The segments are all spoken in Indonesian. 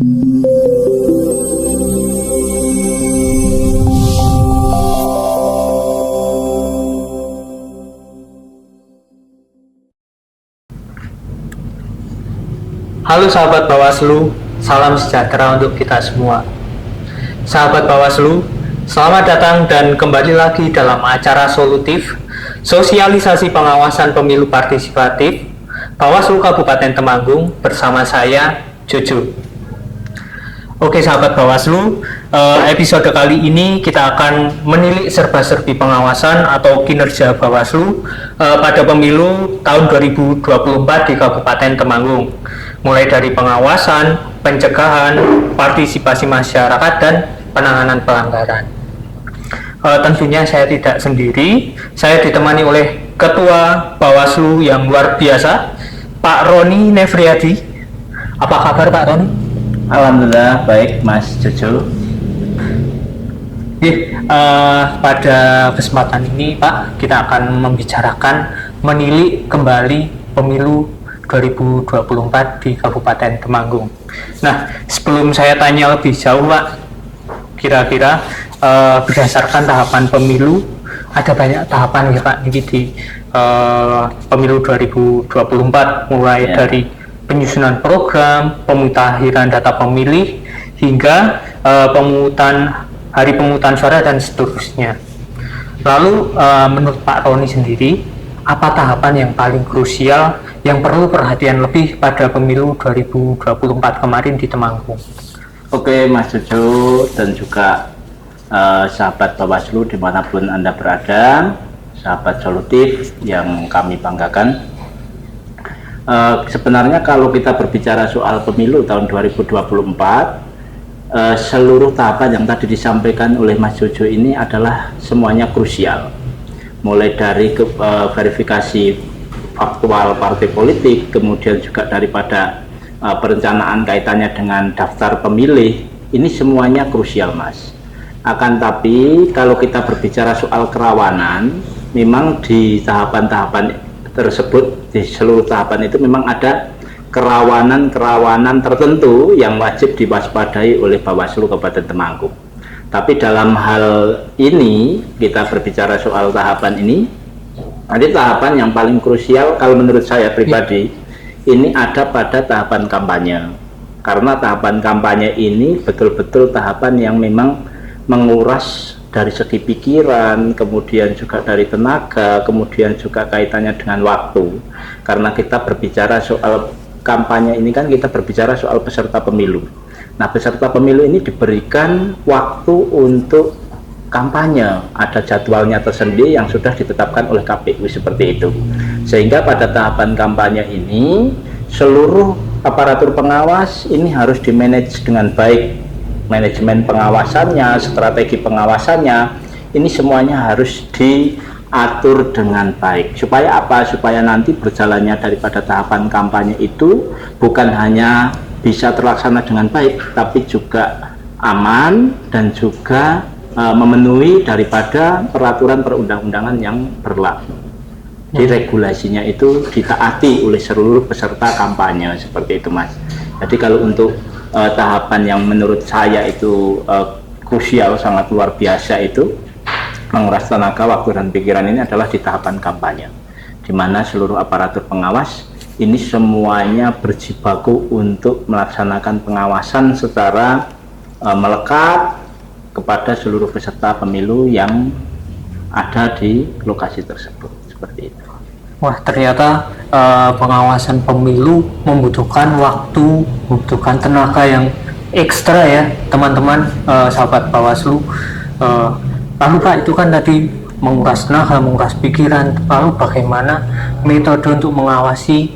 Halo sahabat Bawaslu, salam sejahtera untuk kita semua. Sahabat Bawaslu, selamat datang dan kembali lagi dalam acara solutif sosialisasi pengawasan pemilu partisipatif Bawaslu Kabupaten Temanggung bersama saya, Jojo. Oke sahabat Bawaslu, episode kali ini kita akan menilik serba-serbi pengawasan atau kinerja Bawaslu pada pemilu tahun 2024 di Kabupaten Temanggung, mulai dari pengawasan, pencegahan, partisipasi masyarakat, dan penanganan pelanggaran. Tentunya saya tidak sendiri, saya ditemani oleh Ketua Bawaslu yang luar biasa, Pak Roni Nefriadi. Apa kabar Pak Roni? Alhamdulillah baik Mas Jojo. Pada kesempatan ini Pak, kita akan membicarakan menilik kembali pemilu 2024 di Kabupaten Temanggung. Nah, sebelum saya tanya lebih jauh Pak, kira-kira berdasarkan tahapan pemilu, ada banyak tahapan ya Pak di pemilu 2024, mulai dari penyusunan program, pemutahiran data pemilih, hingga hari pemungutan suara dan seterusnya. Lalu menurut Pak Roni sendiri, apa tahapan yang paling krusial yang perlu perhatian lebih pada pemilu 2024 kemarin di Temanggung? Oke Mas Jojo dan juga sahabat Bawaslu dimanapun Anda berada, sahabat solutif yang kami banggakan. Sebenarnya kalau kita berbicara soal pemilu tahun 2024, seluruh tahapan yang tadi disampaikan oleh Mas Jojo ini adalah semuanya krusial, mulai dari verifikasi faktual partai politik, kemudian juga daripada perencanaan kaitannya dengan daftar pemilih, ini semuanya krusial Mas. Akan tapi kalau kita berbicara soal kerawanan, memang di tahapan-tahapan tersebut, di seluruh tahapan itu memang ada kerawanan-kerawanan tertentu yang wajib diwaspadai oleh Bawaslu Kabupaten Temanggung. Tapi dalam hal ini, kita berbicara soal tahapan ini, ada tahapan yang paling krusial kalau menurut saya pribadi, ini ada pada tahapan kampanye. Karena tahapan kampanye ini betul-betul tahapan yang memang menguras dari segi pikiran, kemudian juga dari tenaga, kemudian juga kaitannya dengan waktu. Karena kita berbicara soal kampanye ini kan kita berbicara soal peserta pemilu. Nah, peserta pemilu ini diberikan waktu untuk kampanye, ada jadwalnya tersendiri yang sudah ditetapkan oleh KPU seperti itu. Sehingga pada tahapan kampanye ini seluruh aparatur pengawas ini harus dimanage dengan baik. Manajemen pengawasannya, strategi pengawasannya, ini semuanya harus diatur dengan baik. Supaya apa? Supaya nanti berjalannya daripada tahapan kampanye itu bukan hanya bisa terlaksana dengan baik, tapi juga aman dan juga memenuhi daripada peraturan perundang-undangan yang berlaku. Jadi regulasinya itu ditaati oleh seluruh peserta kampanye, seperti itu Mas. Jadi kalau untuk tahapan yang menurut saya itu krusial, sangat luar biasa, itu menguras tenaga, waktu dan pikiran, ini adalah di tahapan kampanye, di mana seluruh aparatur pengawas ini semuanya berjibaku untuk melaksanakan pengawasan secara melekat kepada seluruh peserta pemilu yang ada di lokasi tersebut, seperti itu. Wah, ternyata pengawasan pemilu membutuhkan waktu, membutuhkan tenaga yang ekstra ya teman-teman, sahabat Bawaslu. Lalu Pak, itu kan tadi menguras tenaga, menguras pikiran. Lalu bagaimana metode untuk mengawasi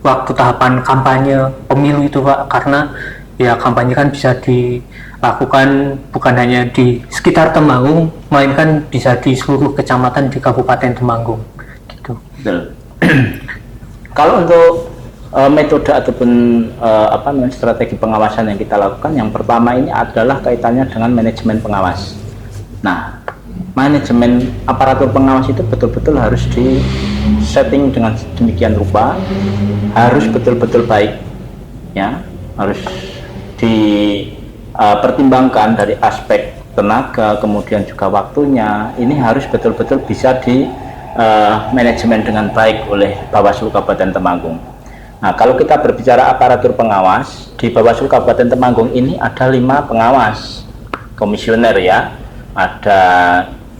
waktu tahapan kampanye pemilu itu Pak? Karena ya kampanye kan bisa dilakukan bukan hanya di sekitar Temanggung, melainkan bisa di seluruh kecamatan di Kabupaten Temanggung. Kalau untuk metode ataupun strategi pengawasan yang kita lakukan, yang pertama ini adalah kaitannya dengan manajemen pengawas. Nah, manajemen aparatur pengawas itu betul-betul harus di setting dengan demikian rupa, harus betul-betul baik, ya, harus dipertimbangkan dari aspek tenaga, kemudian juga waktunya, ini harus betul-betul bisa di manajemen dengan baik oleh Bawaslu Kabupaten Temanggung. Nah, kalau kita berbicara aparatur pengawas, di Bawaslu Kabupaten Temanggung ini ada 5 pengawas komisioner ya, ada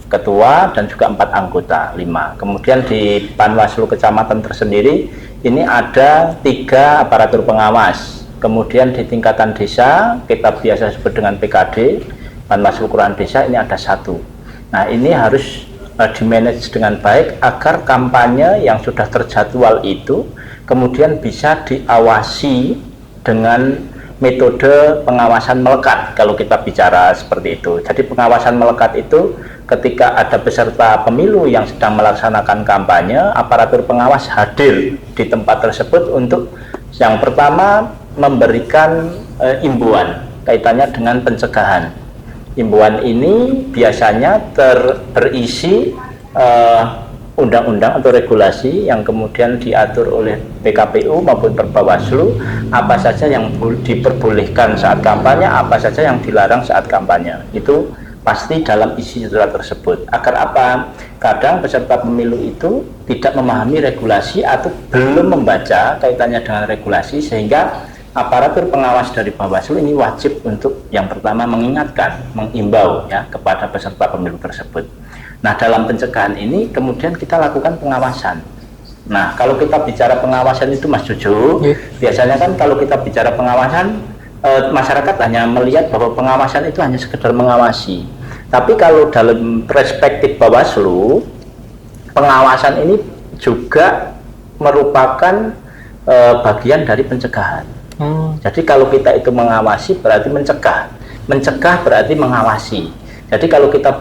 ketua dan juga 4 anggota, 5. Kemudian di Panwaslu Kecamatan tersendiri ini ada 3 aparatur pengawas. Kemudian di tingkatan desa kita biasa sebut dengan PKD, Panwaslu Kelurahan Desa, ini ada 1. Nah, ini harus dimanage dengan baik agar kampanye yang sudah terjadwal itu kemudian bisa diawasi dengan metode pengawasan melekat kalau kita bicara seperti itu. Jadi pengawasan melekat itu ketika ada peserta pemilu yang sedang melaksanakan kampanye, aparatur pengawas hadir di tempat tersebut untuk yang pertama memberikan imbauan kaitannya dengan pencegahan. Imbauan ini biasanya berisi undang-undang atau regulasi yang kemudian diatur oleh PKPU maupun Perbawaslu, apa saja yang diperbolehkan saat kampanye, apa saja yang dilarang saat kampanye. Itu pasti dalam isi surat tersebut. Agar apa? Kadang peserta pemilu itu tidak memahami regulasi atau belum membaca kaitannya dengan regulasi, sehingga aparatur pengawas dari Bawaslu ini wajib untuk yang pertama mengingatkan, mengimbau ya kepada peserta pemilu tersebut. Nah, dalam pencegahan ini kemudian kita lakukan pengawasan. Nah, kalau kita bicara pengawasan itu Mas Jojo, biasanya kan kalau kita bicara pengawasan, masyarakat hanya melihat bahwa pengawasan itu hanya sekedar mengawasi. Tapi kalau dalam perspektif Bawaslu, pengawasan ini juga merupakan bagian dari pencegahan. Jadi kalau kita itu mengawasi berarti mencegah, mencegah berarti mengawasi. Jadi kalau kita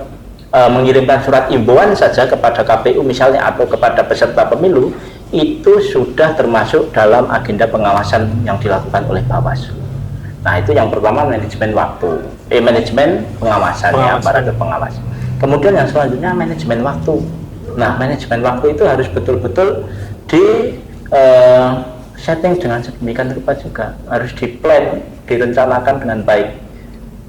mengirimkan surat imbauan saja kepada KPU misalnya atau kepada peserta pemilu, itu sudah termasuk dalam agenda pengawasan yang dilakukan oleh Bawaslu. Nah, itu yang pertama, manajemen waktu, manajemen pengawasannya, aparatur pengawas. Kemudian yang selanjutnya manajemen waktu. Nah, manajemen waktu itu harus betul-betul di setting dengan sedemikian rupa juga, harus diplan, direncanakan dengan baik,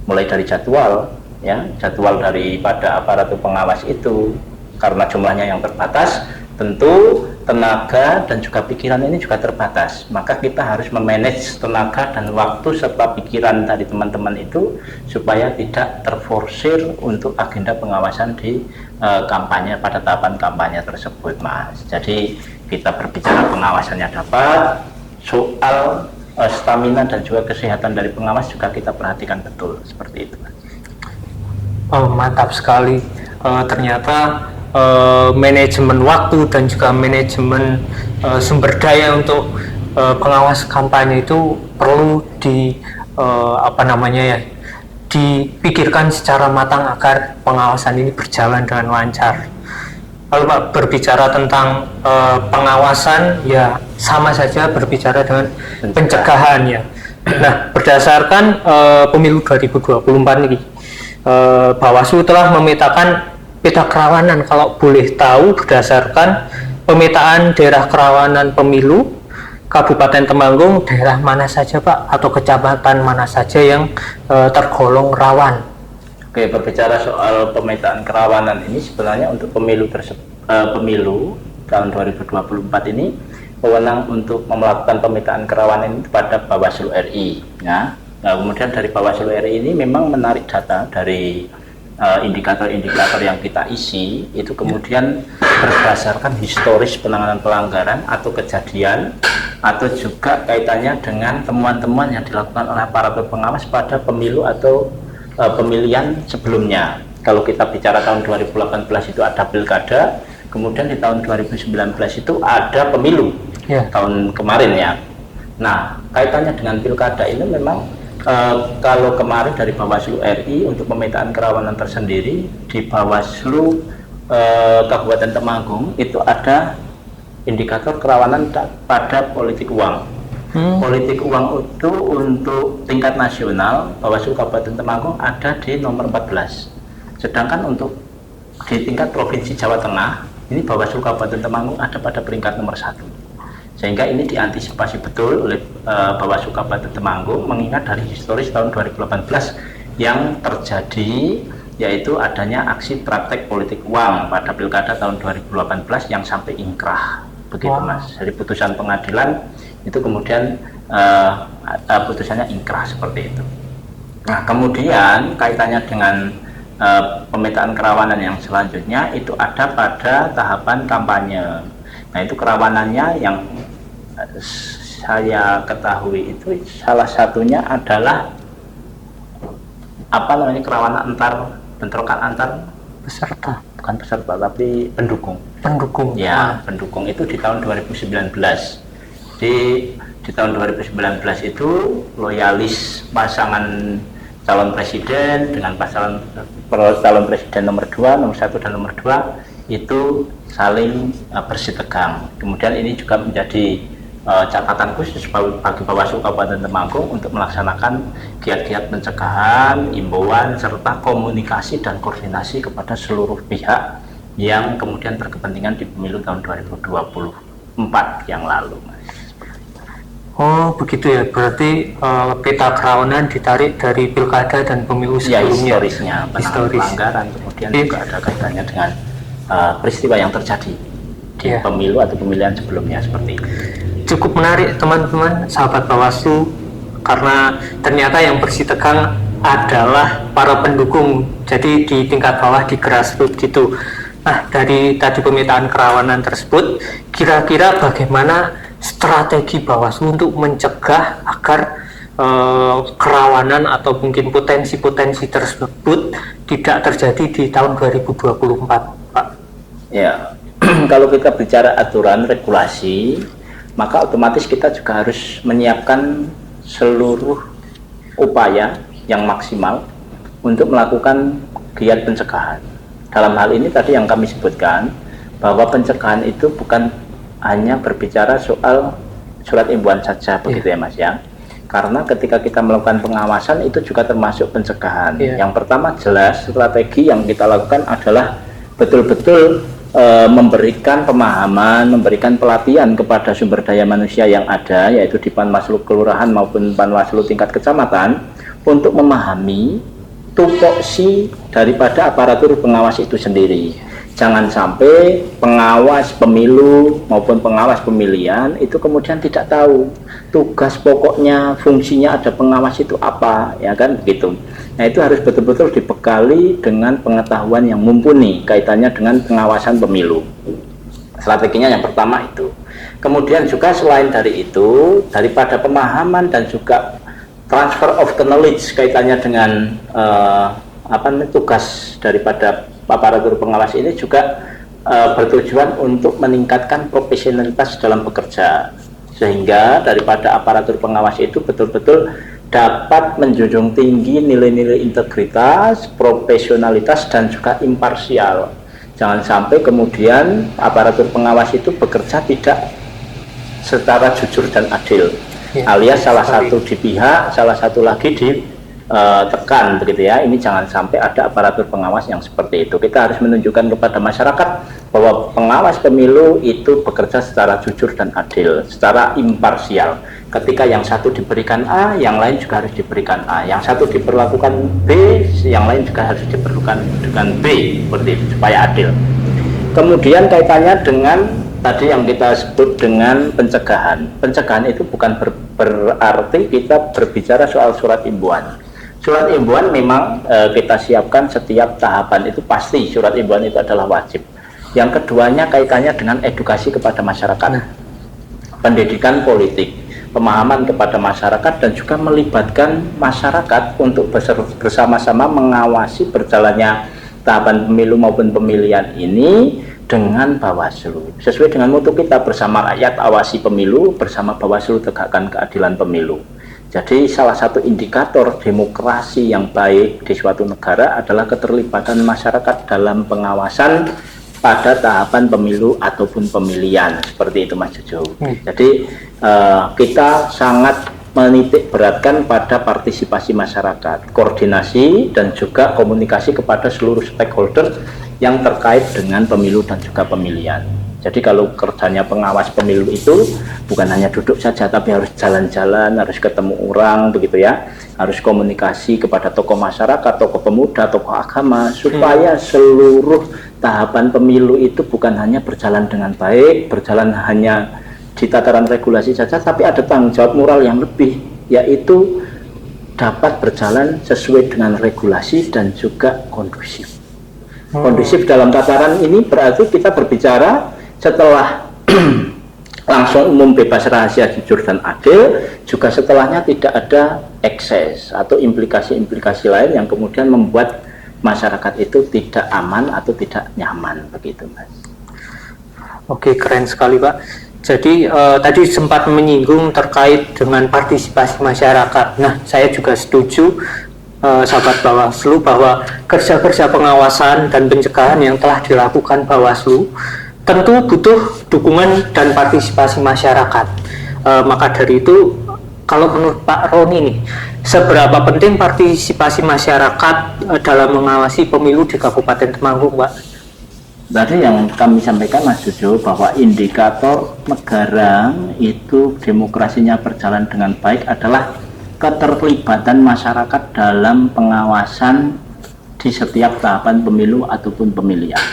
mulai dari jadwal ya, jadwal daripada aparatur pengawas itu, karena jumlahnya yang terbatas, tentu tenaga dan juga pikiran ini juga terbatas, maka kita harus memanage tenaga dan waktu serta pikiran dari teman-teman itu supaya tidak terforsir untuk agenda pengawasan di kampanye pada tahapan kampanye tersebut, Mas. Jadi kita berbicara pengawasannya dapat, soal stamina dan juga kesehatan dari pengawas juga kita perhatikan betul, seperti itu. Oh, mantap sekali. Ternyata manajemen waktu dan juga manajemen sumber daya untuk pengawas kampanye itu perlu dipikirkan secara matang agar pengawasan ini berjalan dengan lancar. Kalau Pak berbicara tentang pengawasan, ya sama saja berbicara dengan pencegahan ya. Nah, berdasarkan pemilu 2024 ini, Bawaslu telah memetakan peta kerawanan. Kalau boleh tahu, berdasarkan pemetaan daerah kerawanan pemilu Kabupaten Temanggung, daerah mana saja Pak, atau kecamatan mana saja yang tergolong rawan? Oke, berbicara soal pemetaan kerawanan ini, sebenarnya untuk pemilu tahun 2024 ini, wewenang untuk melakukan pemetaan kerawanan ini kepada Bawaslu RI ya. Nah, kemudian dari Bawaslu RI ini memang menarik data dari indikator-indikator yang kita isi, itu kemudian berdasarkan historis penanganan pelanggaran atau kejadian, atau juga kaitannya dengan temuan-temuan yang dilakukan oleh aparatur pengawas pada pemilu atau pemilihan sebelumnya. Kalau kita bicara tahun 2018 itu ada pilkada, kemudian di tahun 2019 itu ada pemilu tahun kemarin ya. Nah, kaitannya dengan pilkada ini memang kalau kemarin dari Bawaslu RI untuk pemetaan kerawanan tersendiri di Bawaslu Kabupaten Temanggung itu ada indikator kerawanan pada politik uang. Politik uang itu untuk tingkat nasional Bawaslu Kabupaten Temanggung ada di nomor 14. Sedangkan untuk di tingkat Provinsi Jawa Tengah ini Bawaslu Kabupaten Temanggung ada pada peringkat nomor 1. Sehingga ini diantisipasi betul oleh Bawaslu Kabupaten Temanggung, mengingat dari historis tahun 2018 yang terjadi, yaitu adanya aksi praktek politik uang pada pilkada tahun 2018 yang sampai ingkrah, begitu Mas. Dari putusan pengadilan itu kemudian putusannya ingkrah seperti itu. Nah, kemudian kaitannya dengan pemetaan kerawanan yang selanjutnya itu ada pada tahapan kampanye. Nah, itu kerawanannya yang saya ketahui itu salah satunya adalah kerawanan bentrokan antar Peserta, bukan peserta tapi pendukung. pendukung. Ya, pendukung itu di tahun 2019. Di tahun 2019 itu loyalis pasangan calon presiden dengan calon presiden nomor 2, nomor 1 dan nomor 2 itu saling bersih tegang. Kemudian ini juga menjadi catatan khusus bagi Bawaslu Kabupaten Temanggung untuk melaksanakan giat-giat pencegahan, imbauan, serta komunikasi dan koordinasi kepada seluruh pihak yang kemudian berkepentingan di pemilu tahun 2024 yang lalu, Mas. Oh begitu ya, berarti peta kerawanan ditarik dari pilkada dan pemilu Ya, sebelumnya. historisnya, pelanggaran, kemudian juga ada kaitannya dengan peristiwa yang terjadi di Ya. pemilu atau pemilihan sebelumnya seperti itu. Cukup menarik teman-teman, sahabat Bawaslu, karena ternyata yang bersih tegang adalah para pendukung, jadi di tingkat bawah, di grassroots gitu. Nah, dari tadi pemetaan kerawanan tersebut, kira-kira bagaimana strategi Bawaslu untuk mencegah agar kerawanan atau mungkin potensi-potensi tersebut tidak terjadi di tahun 2024, Pak? Ya, kalau kita bicara aturan regulasi, maka otomatis kita juga harus menyiapkan seluruh upaya yang maksimal untuk melakukan giat pencegahan. Dalam hal ini tadi yang kami sebutkan, bahwa pencegahan itu bukan hanya berbicara soal surat imbauan saja, begitu ya Mas ya. Karena ketika kita melakukan pengawasan itu juga termasuk pencegahan. Yang pertama jelas strategi yang kita lakukan adalah betul-betul memberikan pemahaman, memberikan pelatihan kepada sumber daya manusia yang ada, yaitu di Panwaslu Kelurahan maupun Panwaslu tingkat kecamatan, untuk memahami tupoksi daripada aparatur pengawas itu sendiri. Jangan sampai pengawas pemilu maupun pengawas pemilihan itu kemudian tidak tahu tugas pokoknya, fungsinya ada pengawas itu apa, ya kan begitu. Nah, itu harus betul-betul dibekali dengan pengetahuan yang mumpuni kaitannya dengan pengawasan pemilu. Strateginya yang pertama itu. Kemudian juga selain dari itu, daripada pemahaman dan juga transfer of the knowledge kaitannya dengan tugas daripada aparatur pengawas ini juga bertujuan untuk meningkatkan profesionalitas dalam bekerja, sehingga daripada aparatur pengawas itu betul-betul dapat menjunjung tinggi nilai-nilai integritas, profesionalitas, dan juga imparsial. Jangan sampai kemudian aparatur pengawas itu bekerja tidak secara jujur dan adil, alias salah satu di pihak, salah satu lagi ditekan, begitu ya. Ini jangan sampai ada aparatur pengawas yang seperti itu. Kita harus menunjukkan kepada masyarakat bahwa pengawas pemilu itu bekerja secara jujur dan adil, secara imparsial. Ketika yang satu diberikan A, yang lain juga harus diberikan A. Yang satu diperlakukan B, yang lain juga harus diperlakukan dengan B, seperti itu, supaya adil. Kemudian kaitannya dengan tadi yang kita sebut dengan pencegahan. Pencegahan itu bukan berarti kita berbicara soal surat imbauan. Surat imbauan memang kita siapkan setiap tahapan, itu pasti surat imbauan itu adalah wajib. Yang keduanya kaitannya dengan edukasi kepada masyarakat, pendidikan politik, pemahaman kepada masyarakat, dan juga melibatkan masyarakat untuk bersama-sama mengawasi berjalannya tahapan pemilu maupun pemilihan ini dengan Bawaslu. Sesuai dengan mutu kita, bersama rakyat awasi pemilu, bersama Bawaslu tegakkan keadilan pemilu. Jadi salah satu indikator demokrasi yang baik di suatu negara adalah keterlibatan masyarakat dalam pengawasan pada tahapan pemilu ataupun pemilihan, seperti itu Mas Jojo. Jadi kita sangat menitik beratkan pada partisipasi masyarakat, koordinasi dan juga komunikasi kepada seluruh stakeholder yang terkait dengan pemilu dan juga pemilihan. Jadi kalau kerjanya pengawas pemilu itu bukan hanya duduk saja, tapi harus jalan-jalan, harus ketemu orang, begitu ya, harus komunikasi kepada tokoh masyarakat, tokoh pemuda, tokoh agama, supaya seluruh tahapan pemilu itu bukan hanya berjalan dengan baik, berjalan hanya di tataran regulasi saja, tapi ada tanggung jawab moral yang lebih, yaitu dapat berjalan sesuai dengan regulasi dan juga kondusif. Kondusif dalam tataran ini berarti kita berbicara setelah langsung umum, bebas, rahasia, jujur, dan adil, juga setelahnya tidak ada ekses atau implikasi-implikasi lain yang kemudian membuat masyarakat itu tidak aman atau tidak nyaman, begitu Mas. Oke, keren sekali Pak. Jadi tadi sempat menyinggung terkait dengan partisipasi masyarakat. Nah, saya juga setuju sahabat Bawaslu bahwa kerja-kerja pengawasan dan pencegahan yang telah dilakukan Bawaslu tentu butuh dukungan dan partisipasi masyarakat. Maka dari itu, kalau menurut Pak Roni nih, seberapa penting partisipasi masyarakat dalam mengawasi pemilu di Kabupaten Temanggung, Pak? Tadi yang kami sampaikan Mas Jojo, bahwa indikator negara itu demokrasinya berjalan dengan baik adalah keterlibatan masyarakat dalam pengawasan di setiap tahapan pemilu ataupun pemilihan.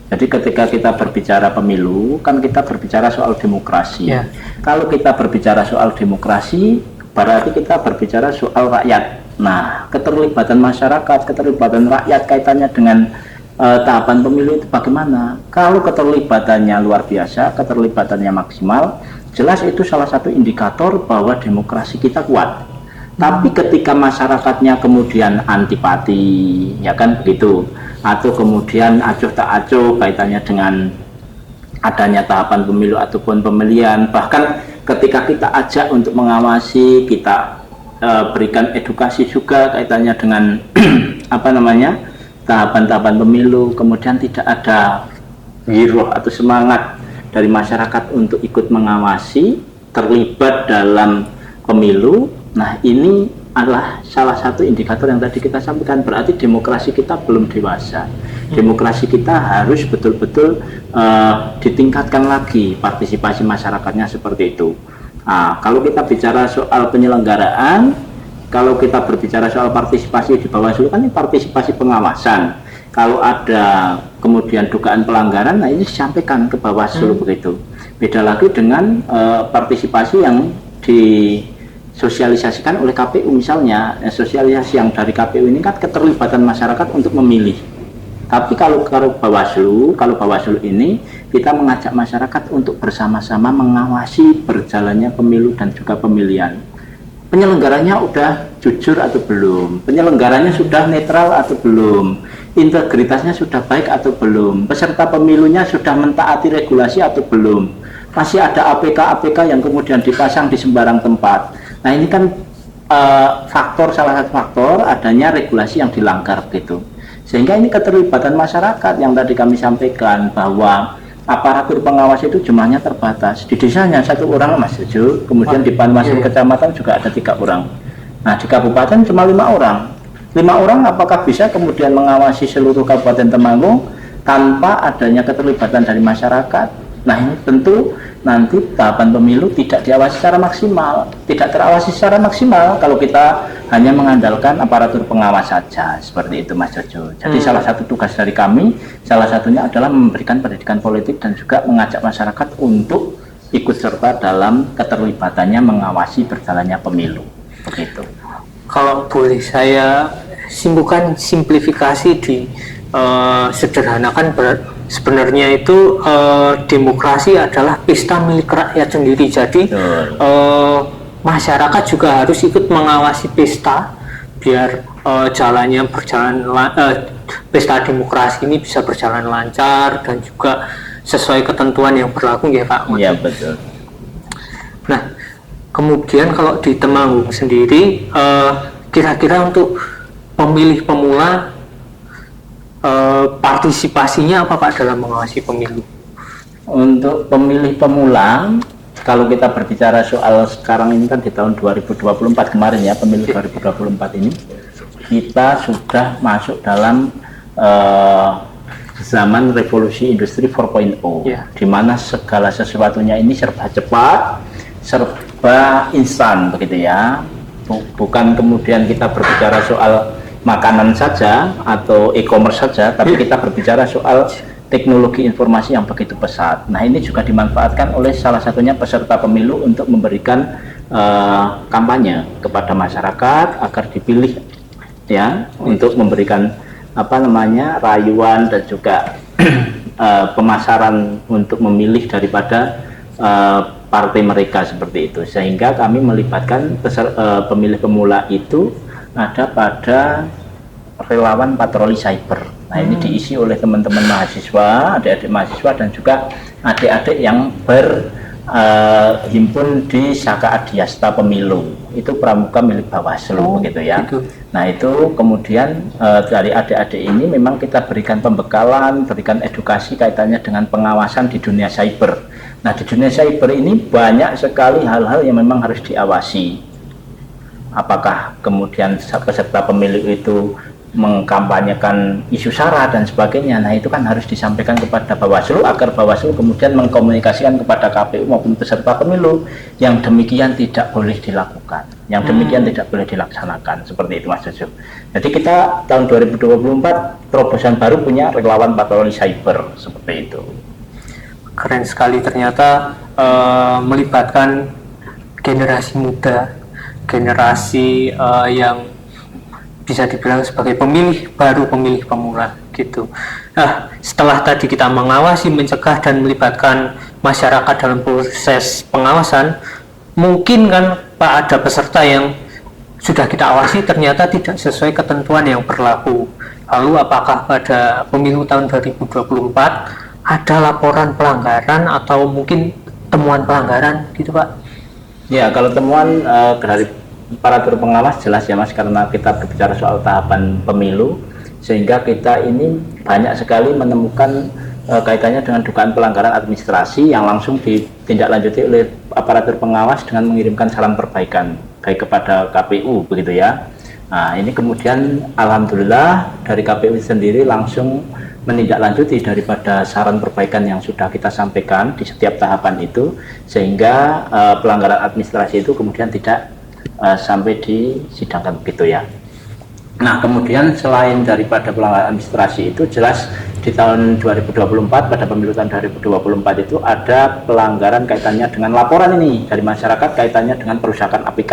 Jadi ketika kita berbicara pemilu, kan kita berbicara soal demokrasi. Ya. Kalau kita berbicara soal demokrasi, berarti kita berbicara soal rakyat. Nah, keterlibatan masyarakat, keterlibatan rakyat kaitannya dengan tahapan pemilu itu bagaimana? Kalau keterlibatannya luar biasa, keterlibatannya maksimal, jelas itu salah satu indikator bahwa demokrasi kita kuat. Tapi ketika masyarakatnya kemudian antipati, ya kan begitu, atau kemudian acuh tak acuh kaitannya dengan adanya tahapan pemilu ataupun pemilihan, bahkan ketika kita ajak untuk mengawasi, kita berikan edukasi juga kaitannya dengan apa namanya, tahapan-tahapan pemilu, kemudian tidak ada giroh atau semangat dari masyarakat untuk ikut mengawasi, terlibat dalam pemilu. Nah, ini adalah salah satu indikator yang tadi kita sampaikan, berarti demokrasi kita belum dewasa. Demokrasi kita harus betul-betul ditingkatkan lagi partisipasi masyarakatnya seperti itu. Nah, kalau kita bicara soal penyelenggaraan, kalau kita berbicara soal partisipasi di Bawaslu, kan ini partisipasi pengawasan. Kalau ada kemudian dugaan pelanggaran, nah ini disampaikan ke Bawaslu begitu. Beda lagi dengan partisipasi yang disosialisasikan oleh KPU misalnya. Sosialisasi yang dari KPU ini kan keterlibatan masyarakat untuk memilih. Tapi kalau Bawaslu ini kita mengajak masyarakat untuk bersama-sama mengawasi berjalannya pemilu dan juga pemilihan. Penyelenggaranya udah jujur atau belum? Penyelenggaranya sudah netral atau belum? Integritasnya sudah baik atau belum? Peserta pemilunya sudah mentaati regulasi atau belum? Masih ada APK-APK yang kemudian dipasang di sembarang tempat. Nah, ini kan salah satu faktor adanya regulasi yang dilanggar gitu. Sehingga ini keterlibatan masyarakat yang tadi kami sampaikan, bahwa aparatur pengawas itu jumlahnya terbatas. Di desanya 1 orang Mas Jojo, kemudian di Panwaslu kecamatan juga ada 3 orang. Nah, di kabupaten cuma 5 orang. 5 orang apakah bisa kemudian mengawasi seluruh Kabupaten Temanggung tanpa adanya keterlibatan dari masyarakat? Nah, ini tentu nanti tahapan pemilu tidak diawasi secara maksimal, tidak terawasi secara maksimal kalau kita hanya mengandalkan aparatur pengawas saja, seperti itu Mas Jojo. Jadi salah satu tugas dari kami, salah satunya adalah memberikan pendidikan politik dan juga mengajak masyarakat untuk ikut serta dalam keterlibatannya mengawasi berjalannya pemilu. Begitu. Kalau boleh saya simpulkan, simplifikasi di sederhanakan, sebenarnya itu demokrasi adalah pesta milik rakyat sendiri. Jadi masyarakat juga harus ikut mengawasi pesta biar pesta demokrasi ini bisa berjalan lancar dan juga sesuai ketentuan yang berlaku ya Pak. Iya betul. Nah, kemudian kalau di Temanggung sendiri kira-kira untuk pemilih pemula partisipasinya apa Pak dalam mengawasi pemilu? Untuk pemilih pemula, kalau kita berbicara soal sekarang ini kan di tahun 2024 kemarin ya, pemilu 2024 ini, kita sudah masuk dalam zaman revolusi industri 4.0, di mana segala sesuatunya ini serba cepat, serba instan begitu ya. Bukan kemudian kita berbicara soal makanan saja atau e-commerce saja, tapi kita berbicara soal teknologi informasi yang begitu pesat. Nah, ini juga dimanfaatkan oleh salah satunya peserta pemilu untuk memberikan kampanye kepada masyarakat agar dipilih ya, untuk memberikan rayuan dan juga pemasaran untuk memilih daripada partai mereka seperti itu. Sehingga kami melibatkan pemilih pemula itu ada pada relawan patroli cyber. Nah, ini diisi oleh teman-teman mahasiswa, adik-adik mahasiswa dan juga adik-adik yang berhimpun di Saka Adiasta Pemilu. Itu pramuka milik Bawaslu begitu ya. Nah, itu kemudian dari adik-adik ini memang kita berikan pembekalan, berikan edukasi kaitannya dengan pengawasan di dunia cyber. Nah, di dunia cyber ini banyak sekali hal-hal yang memang harus diawasi. Apakah kemudian peserta pemilu itu mengkampanyekan isu sara dan sebagainya. Nah, itu kan harus disampaikan kepada Bawaslu agar Bawaslu kemudian mengkomunikasikan kepada KPU maupun peserta pemilu yang demikian tidak boleh dilakukan, yang demikian tidak boleh dilaksanakan, seperti itu Mas Jojo. Jadi kita tahun 2024 terobosan baru punya relawan patroli cyber seperti itu. Keren sekali, ternyata melibatkan generasi muda, generasi yang bisa dibilang sebagai pemilih baru, pemilih pemula gitu. Nah, setelah tadi kita mengawasi, mencegah dan melibatkan masyarakat dalam proses pengawasan, mungkin kan Pak ada peserta yang sudah kita awasi ternyata tidak sesuai ketentuan yang berlaku. Lalu apakah pada pemilu tahun 2024 ada laporan pelanggaran atau mungkin temuan pelanggaran gitu Pak? Ya, kalau temuan dari aparatur pengawas jelas ya Mas, karena kita berbicara soal tahapan pemilu, sehingga kita ini banyak sekali menemukan kaitannya dengan dugaan pelanggaran administrasi yang langsung ditindaklanjuti oleh aparatur pengawas dengan mengirimkan salam perbaikan baik kepada KPU begitu ya. Nah, ini kemudian alhamdulillah dari KPU sendiri langsung menindaklanjuti daripada saran perbaikan yang sudah kita sampaikan di setiap tahapan itu, sehingga pelanggaran administrasi itu kemudian tidak sampai disidangkan begitu ya. Nah, kemudian selain daripada pelanggaran administrasi itu, jelas di tahun 2024 pada pemilu tahun 2024 itu ada pelanggaran kaitannya dengan laporan ini dari masyarakat kaitannya dengan perusahaan APK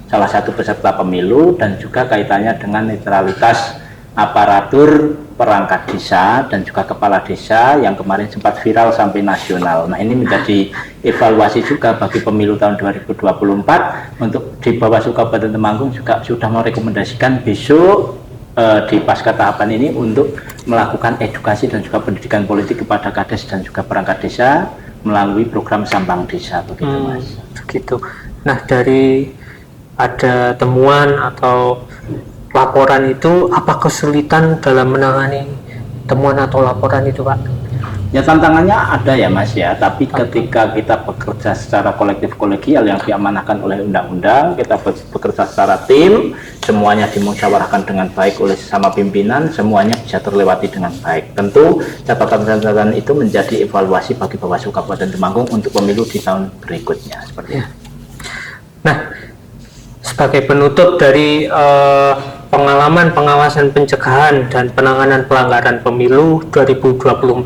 salah satu peserta pemilu, dan juga kaitannya dengan netralitas aparatur perangkat desa dan juga kepala desa yang kemarin sempat viral sampai nasional. Nah, ini menjadi evaluasi juga bagi pemilu tahun 2024 untuk di Bawaslu Kabupaten Temanggung juga sudah merekomendasikan besok di pasca tahapan ini untuk melakukan edukasi dan juga pendidikan politik kepada Kades dan juga perangkat desa melalui program Sambang Desa begitu Mas. Begitu. Nah, dari ada temuan atau laporan itu, apa kesulitan dalam menangani temuan atau laporan itu Pak? Ya, tantangannya ada ya Mas ya, tapi ketika kita bekerja secara kolektif kolegial yang diamanahkan oleh undang-undang, kita bekerja secara tim, semuanya dimusyawarahkan dengan baik oleh sesama pimpinan, semuanya bisa terlewati dengan baik. Tentu catatan-catatan itu menjadi evaluasi bagi Bawaslu Kabupaten Temanggung untuk pemilu di tahun berikutnya seperti itu. Nah, sebagai penutup dari pengalaman pengawasan pencegahan dan penanganan pelanggaran pemilu 2024,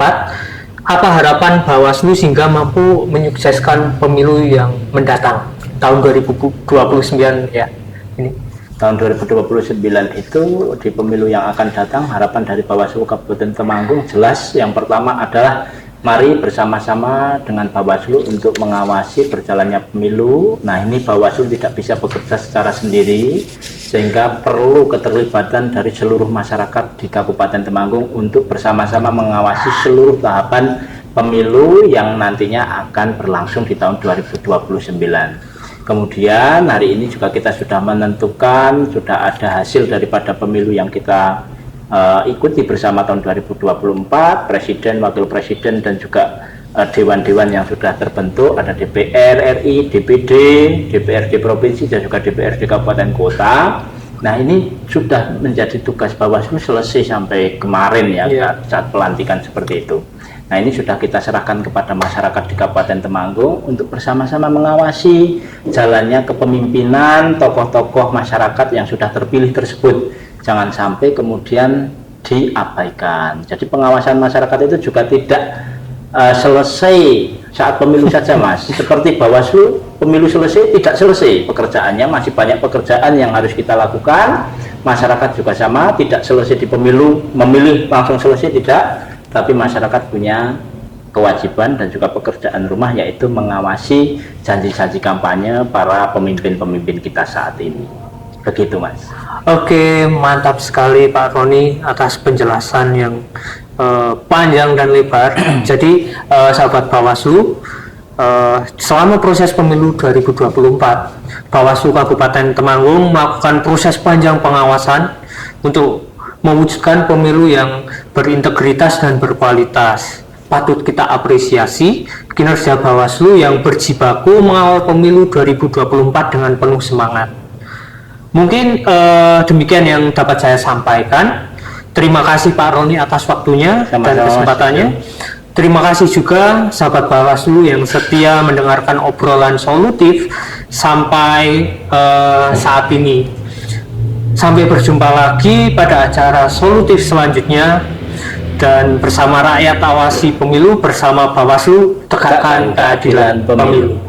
apa harapan Bawaslu sehingga mampu menyukseskan pemilu yang mendatang tahun 2029 ya? Ini tahun 2029 itu di pemilu yang akan datang, harapan dari Bawaslu Kabupaten Temanggung jelas yang pertama adalah mari bersama-sama dengan Bawaslu untuk mengawasi berjalannya pemilu. Nah, ini Bawaslu tidak bisa bekerja secara sendiri, sehingga perlu keterlibatan dari seluruh masyarakat di Kabupaten Temanggung untuk bersama-sama mengawasi seluruh tahapan pemilu yang nantinya akan berlangsung di tahun 2029. Kemudian hari ini juga kita sudah menentukan, sudah ada hasil daripada pemilu yang kita ikuti bersama tahun 2024, Presiden, Wakil Presiden dan juga dewan-dewan yang sudah terbentuk, ada DPR RI, DPD, DPRD Provinsi dan juga DPRD Kabupaten Kota. Nah, ini sudah menjadi tugas Bawaslu selesai sampai kemarin ya, saat pelantikan seperti itu. Nah, ini sudah kita serahkan kepada masyarakat di Kabupaten Temanggung untuk bersama-sama mengawasi jalannya kepemimpinan tokoh-tokoh masyarakat yang sudah terpilih tersebut. Jangan sampai kemudian diabaikan. Jadi pengawasan masyarakat itu juga tidak selesai saat pemilu saja, Mas. Seperti Bawaslu, pemilu selesai tidak selesai pekerjaannya, masih banyak pekerjaan yang harus kita lakukan. Masyarakat juga sama, tidak selesai di pemilu, memilih langsung selesai tidak, tapi masyarakat punya kewajiban dan juga pekerjaan rumah, yaitu mengawasi janji-janji kampanye para pemimpin-pemimpin kita saat ini. Begitu, Mas. Oke, mantap sekali Pak Roni atas penjelasan yang panjang dan lebar. Jadi sahabat Bawaslu, selama proses pemilu 2024, Bawaslu Kabupaten Temanggung melakukan proses panjang pengawasan untuk mewujudkan pemilu yang berintegritas dan berkualitas. Patut kita apresiasi kinerja Bawaslu yang berjibaku mengawal pemilu 2024 dengan penuh semangat. Mungkin demikian yang dapat saya sampaikan. Terima kasih Pak Roni atas waktunya dan kesempatannya. Terima kasih juga sahabat Bawaslu yang setia mendengarkan obrolan solutif sampai saat ini. Sampai berjumpa lagi pada acara solutif selanjutnya, dan bersama rakyat awasi pemilu, bersama Bawaslu tegakkan keadilan pemilu.